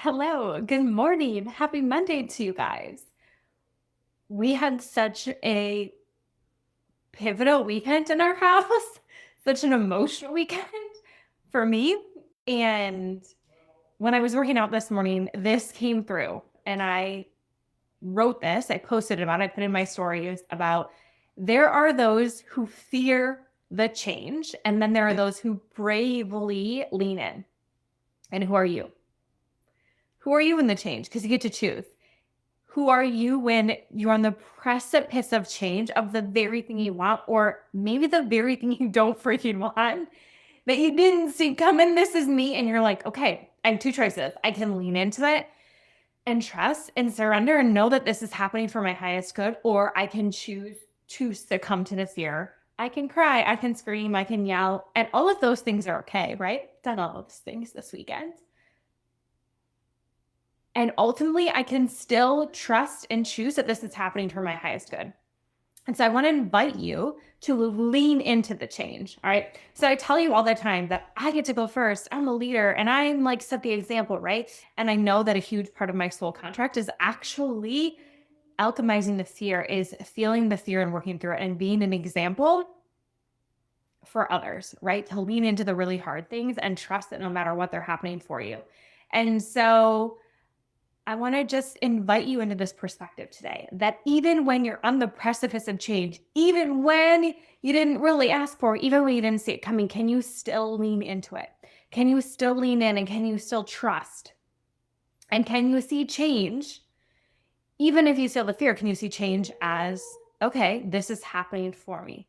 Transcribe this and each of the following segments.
Hello, good morning. Happy Monday to you guys. We had such a pivotal weekend in our house, such an emotional weekend for me. And when I was working out this morning, this came through and I wrote this, I posted about it, put in my stories about there are those who fear the change, and then there are those who bravely lean in. And who are you? Who are you in the change? Because you get to choose. Who are you when you're on the precipice of change of the very thing you want, or maybe the very thing you don't freaking want that you didn't see coming? This is me. And you're like, okay, I have two choices. I can lean into it and trust and surrender and know that this is happening for my highest good, or I can choose to succumb to the fear. I can cry, I can scream, I can yell, and all of those things are okay, right? Done all of those things this weekend. And ultimately, I can still trust and choose that this is happening for my highest good. And so I want to invite you to lean into the change. All right. So I tell you all the time that I get to go first. I'm a leader and I'm like set the example, right? And I know that a huge part of my soul contract is actually alchemizing the fear, is feeling the fear and working through it and being an example for others, right? To lean into the really hard things and trust that no matter what, they're happening for you. And so I want to just invite you into this perspective today that even when you're on the precipice of change, even when you didn't really ask for it, even when you didn't see it coming, can you still lean into it? Can you still lean in and can you still trust? And can you see change? Even if you still have the fear, can you see change as, okay, this is happening for me?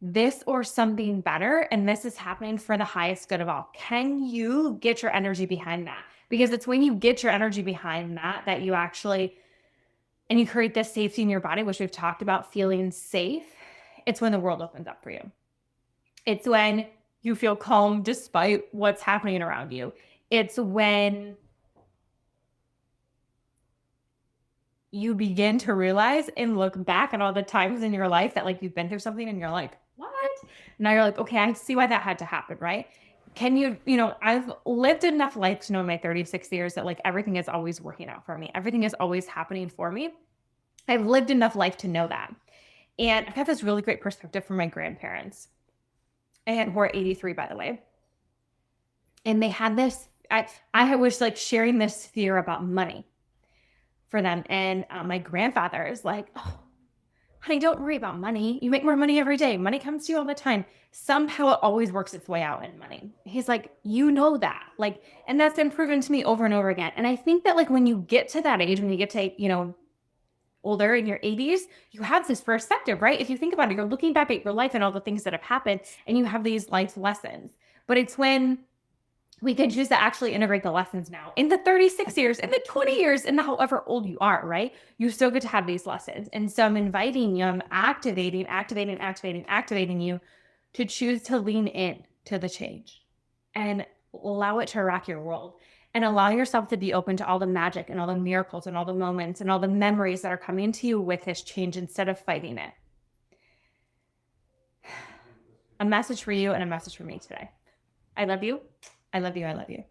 This or something better, and this is happening for the highest good of all. Can you get your energy behind that? Because it's when you get your energy behind that that you actually and you create this safety in your body, which we've talked about, feeling safe. It's when the world opens up for you. It's when you feel calm despite what's happening around you. It's when you begin to realize and look back at all the times in your life that like you've been through something and you're like, what? Now you're like, okay, I see why that had to happen, right? Can I've lived enough life to know in my 36 years that like everything is always working out for me. Everything is always happening for me. I've lived enough life to know that. And I've got this really great perspective from my grandparents. And we're 83, by the way. And they had this, I was like sharing this fear about money for them. And my grandfather is like, oh, honey, don't worry about money. You make more money every day. Money comes to you all the time. Somehow it always works its way out in money. He's like, you know that. Like, and that's been proven to me over and over again. And I think that like when you get to that age, when you get to, older in your 80s, you have this perspective, right? If you think about it, you're looking back at your life and all the things that have happened, and you have these life lessons. But it's when we can choose to actually integrate the lessons now in the 36 years, in the 20 years, in the however old you are, right? You still get to have these lessons. And so I'm inviting you, I'm activating you to choose to lean in to the change and allow it to rock your world and allow yourself to be open to all the magic and all the miracles and all the moments and all the memories that are coming to you with this change instead of fighting it. A message for you and a message for me today. I love you. I love you. I love you.